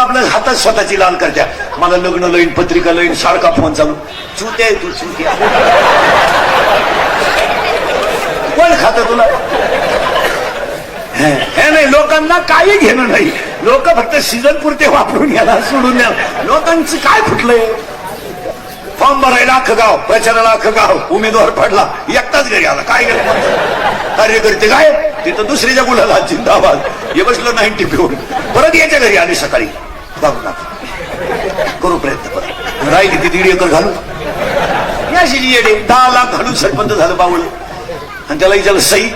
आपल्या हातात स्वतःची लाल करत्या. मला लग्न लईन, पत्रिका लईन, सारखा फोन चालू. चुत्या तू चुत्या. कोण खात तुला? हे नाही, लोकांना काही घेणं नाही. लोक फक्त सीझन पुरते वापरून घ्यायला, सोडून द्या. लोकांचं काय फुटलंय? फॉर्म भरायला अख्खं गाव, प्रचाराला अख्खं गाव, उमेदवार पडला, एकटाच घरी आला. काय गेलं कार्यकर्ते काय तिथं दुसरीच्या गुलाला जिंदाबाद. हे बसलो 90 पिऊन. परत याच्या घरी आली सकाळी. बघू ना, करू प्रयत्न परत. राहिली ती 1.5 एकर घालून याशी येडे 10 लाख घालून सरपंच झालं बावळ. आणि त्याला विचारलं सई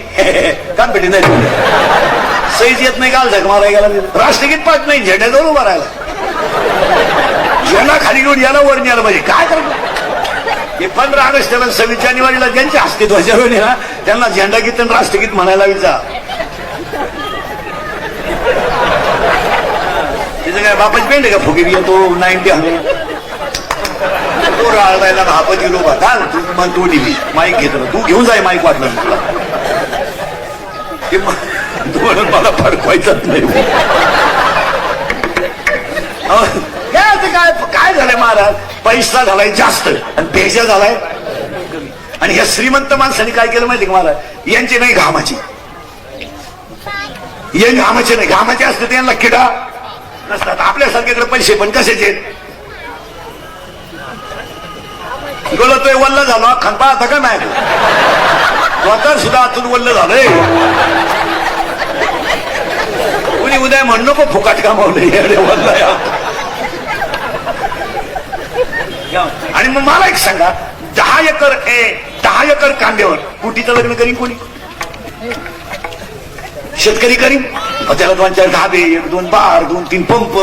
काम भेटी नाही, सईच येत नाही, काल झक मारायला गेला. राष्ट्रगीत पाठ नाही, झेंड्याजवळ उभा राहिला. झेंडा खाली घेऊन याला वर न्यायला पाहिजे. काय करतो हे 15 ऑगस्ट त्याला 26 जानेवारीला ज्यांचे हस्ते ध्वजारोहण आहे ना, त्यांना झेंडा गीत आणि राष्ट्रगीत म्हणायला विचार. तिचं काय बापाची पेंड आहे का फुगीर येतो 90 तो राळायला हापत गेलो बा. का तू दिली माईक घेतलं, तू घेऊन जाय माईक वाटलं तुला. मला फडकवायचंच नाही. काय झालंय महाराज, पैसा झालाय जास्त आणि भेजा झालाय कमी. आणि ह्या श्रीमंत माणसाने काय केलं माहिती का महाराज, यांचे नाही घामाचे, हे घामाचे नाही. घामाचे असते त्यांना किडा नसतात. आपल्यासारख्याकडे पैसे पण कशाचे गलतोय. वल्ल झालो खंपा आता का नाही, स्वतः सुद्धा आतून वल्ल झालंय. कुणी उद्या म्हण नको फुकाट कामावले वल्ल. आणि मग मला एक सांगा, 10 एकर कांद्यावर कुटीचं लग्न करीन कोणी? शेतकरी करीन. त्याला 2-4 ढाबे, 1-2 बार, 2-3 पंप,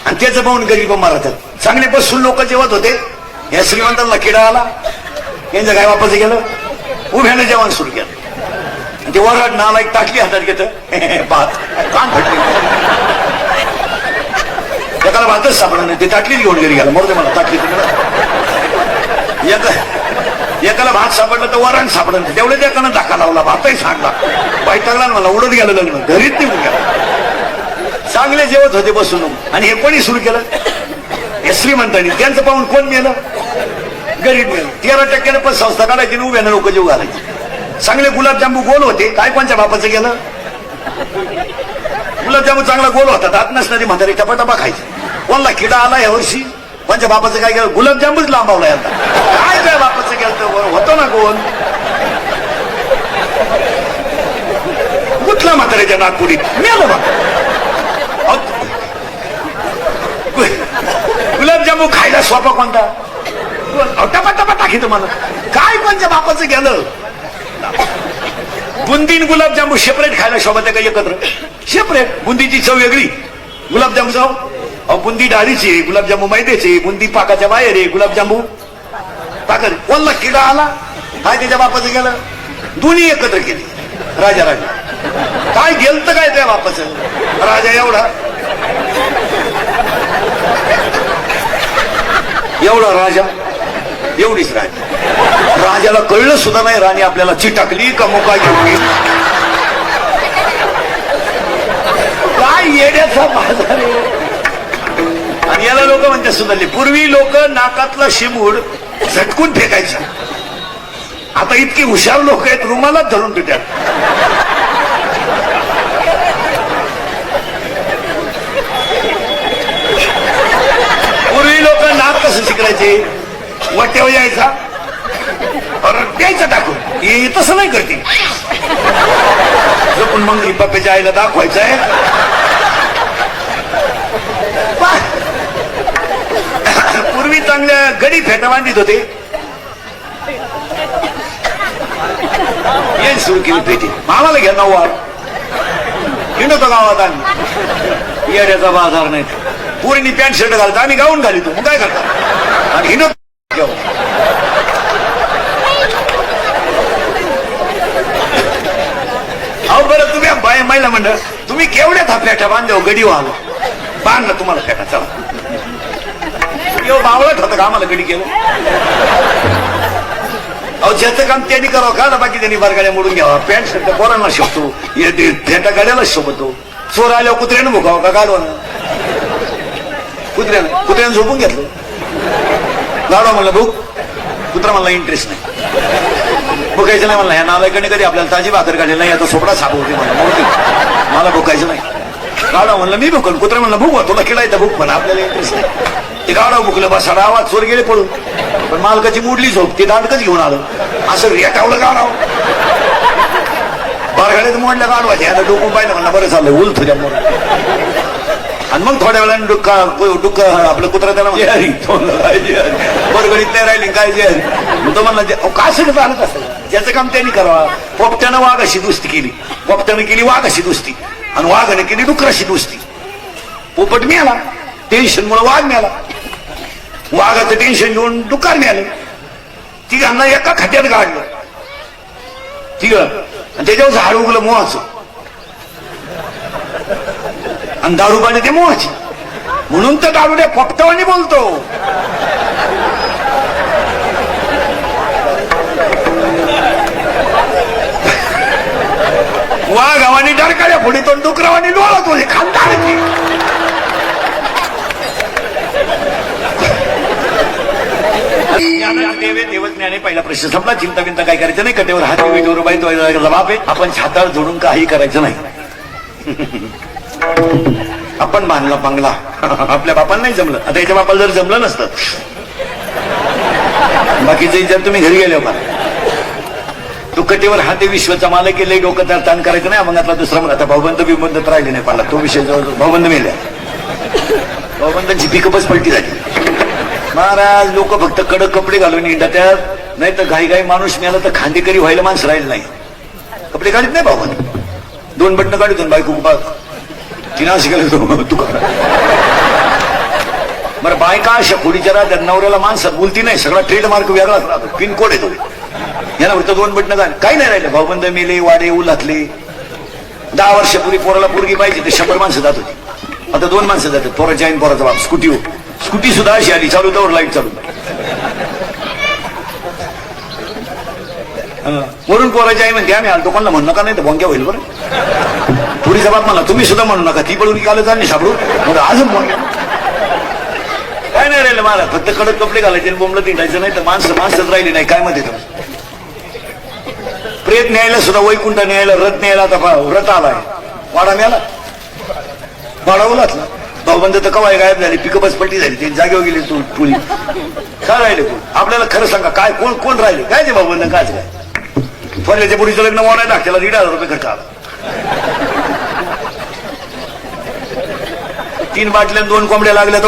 आणि त्याचं पाहून गरीब मारतात. चांगले बसून लोक जेवत होते. या श्रीमंतांना किडा आला, यांचं काय वापस गेलं, उभ्यानं जेवण सुरू केलं. ते वरड नाला एक ताटली हातात घेत भात कान फटले. एकाला भातच सापडा नाही, ते ताटलीच घेऊन घरी गेला. मरू दे मला ताटली. एकाला भात सापडलं तर वरण सापडलं नाही, तेवढ्या एकानं धक्का लावला, भातही सांडला, बायटाला मला उडत गेलं लग्न, घरीच निघून गेला. चांगले जेवत होते बसून. आणि हे कोणी सुरू केलं? हे श्रीमंतांनी. त्यांचं पाहून कोण मेलं? गरीब मेलं. 13% पण संस्था काढायची, उभ्यानं लोक जेव घालायचे. चांगले गुलाबजांबू गोल होते, काय कोणच्या बापाचं गेलं? गुलाबजामू चांगला गोल होता, आत नसणारी म्हातारी टपाटपा खायची. कोणला किडा आला या वर्षी? कोणच्या बापाचं काय गेलं? गुलाबजामूच लांबवला यांना. काय त्या बापाचं गेलं होतं ना गोल. कुठला म्हातारीच्या नागपुरीत मेलं बा. गुलाबजामू खायला सोपा कोणता? टपाटपा टाकी तुम्हाला. काय कोणच्या बापाचं गेलं? बुंदीन गुलाबजामू सेपरेट खायला शोभत आहे का एकत्र? सेपरेट. बुंदीची चव वेगळी, गुलाबजामू चव. बुंदी डाळीची, गुलाबजामू मैद्याची, बुंदी पाकाच्या बाहेर आहे, गुलाबजामू पाकर. कोणला किडा आला? काय त्याच्या बापाचं गेलं? दोन्ही एकत्र केली. राजा काय गेलं तर काय त्या बापाचं? राजा एवढा राजा, एवढीच राणी. राजाला कळलं सुद्धा नाही राणी आपल्याला चिटाकली का मुका घेऊन. काय येड्याचा बाजार आहे. आणि याला लोक म्हणतात सुधारले. पूर्वी लोक नाकातला शिमूड झटकून फेकायचे, आता इतकी हुशार लोक आहेत रुमालात धरून पितात. पूर्वी लोक नाक कसं शिकायचे? वाट्यावर यायचा, द्यायचं टाकून. हे तसं नाही करते. जपून मंगली पप्प्याच्या आईला दाखवायचं आहे. पूर्वी चांगल्या गडी फेटा बांधित होते. येण सुरू केली पेटी. मामाला घ्या 9 वार हिंडतो गावात. आम्ही येड्याचा बाजार नाही. पुरीनी पॅन्ट शर्ट घालतो, आम्ही गाऊन घालितो. मग काय करता? आणि हिंडतो. अहो बरं, तुम्ही महिला मंडळ तुम्ही केवढ्या था फेटा बांधव गडी व्हावं बांध ना तुम्हाला फेटा. चला एवढं बावळत होतं का आम्हाला गडी केलं? अहो ज्याचं काम त्यांनी करावं का? बाकी त्यांनी बरगाड्या मोडून घ्यावा. पॅन्ट शर्ट पोरांना शोभतो, फेटा गाड्याला शोभतो. चोर आल्यावर कुत्र्यानं भुकावं का गाडवानं? कुत्र्यानं झोपून घेतलं. गाडवा म्हणलं भूक, कुत्रा म्हणला इंटरेस्ट नाही. भुकायचं नाही म्हणला. ह्या नालायकाने कधी आपल्याला ताजी भाकर काढली नाही, आता सोपडा साप होती मला भुकायचं नाही. गाडवा म्हणलं मी भुकन. कुत्रा म्हणलं भूक तुला खेळायचं भूक, पण आपल्याला इंटरेस्ट नाही. ते गाडवा भुकलं, बसाडा आवाज, चोर गेले पळून. पण मालकाची मुडली झोप, ते दांडकच घेऊन आलं. असं रेटावलं गाडव. बारगाड्यात मोडल्या गाडवाच्या, आता डोकून पाहिलं म्हणलं बरं चाललंय उल तुझ्यामुळे. आणि मग थोड्या वेळाने डुक्क आपलं कुत्रा त्याला बरगडीत नाही राहिली काय जे तो म्हणला का सगळं आलं कसं. त्याचं काम त्यांनी करावं. पोपट्यानं वाघाशी दुस्ती केली, पोपट्यानं केली वाघाशी दुस्ती, आणि वाघाने केली डुकराशी दुस्ती. पोपट मिळाला, टेन्शन मुळे वाघ मिळाला. वाघाचं टेन्शन घेऊन डुकार मिळालं. तिघांना एका खात्यात गाडलं तिघ, आणि त्याच्यावर झाड उगलं मोहाचं. आणि दारू पाणी ते मोहाची, म्हणून तर दारूड्या पोपटावानी बोलतो. वाघावानी डरकाळ्या पुढे तो डुकरावानी डोळत होते खानदाराची. देवच ज्ञाने पहिला प्रश्न संपला. चिंता बिंता काय करायचं नाही. कटेवर हाती विटेवर बाई जबाब आहे. आपण छाताळ जोडून काही करायचं नाही. आपण बांधला बंगला, आपल्या बापाला नाही जमलं. आता याच्या बापाला जर जमलं नसतं, बाकीचे जर तुम्ही घरी गेले होता, तो कटेवर हाते विश्वाचा मालक केले, डोकं त्याला ताण करायचं नाही. मग आता दुसरा आता भाऊबंद बिबंदत राहिले नाही पाहिला. तो विषय जवळ भाऊबंद मेल्या. भाऊबंदांची पिकअपच पलटी झाली. महाराज लोक फक्त कडक कपडे घालून इंडात्यात, नाही तर घाई घाई माणूस मिळाला तर खांदेकरी व्हायला माणसं राहिलं नाही. कपडे काढत नाही भाऊबंद, दोन बटणं काढून बायको तिना शिकायला तू बरं. बायका अशा खोडीच्या राहतात, नवऱ्याला माणसात बोलती नाही. सगळा ट्रेडमार्क वेगळाच राहतो, पिनकोड येतो. याला फक्त दोन बटणं काढ, काही नाही राहिले. भाऊबंद मेले, वाडे उलातले. 10 वर्षापूर्वी पोराला पोरगी पाहिजे ते 100 माणसं जात होती. आता 2 माणसं जातात. पोराची आईन पोराचा बाप. स्कूटी सुद्धा अशी आली, चालू तर लाईट चालू. वरून पोराची आई म्हणते आम्ही आलतो, कोणाला म्हणू नका नाही तर भोंग्या होईल. बरं पुरीचा बाप म्हणला तुम्ही सुद्धा म्हणू नका, ती पळून काल जाणे सापडू अजून भोंग्या. काय नाही राहिलं मला, फक्त कडक कपडे घालायचे आणि बोंबलं तिंडायचं. नाही तर माणसंच राहिली नाही. काय मध्ये प्रेत न्यायला सुद्धा, वैकुंठ न्यायला, रथ न्यायला. आता व्रत आलाय, वाडा मिळाला, वाडा उलातला. भाऊबंद तर कवाय गायब झाली, पिकअपच पलटी झाली. ते जागेवर गेली तू पुरी. काय राहिले कोण आपल्याला खरं सांगा, काय कोण कोण राहिले काय ते भाऊबंद कायच काय. फरल्याच्या पुरीचं लग्न वाढायला लागत्याला 1,500 रुपये खर्च आला. 3 बाटल्या 2 कोंबड्या लागल्या तो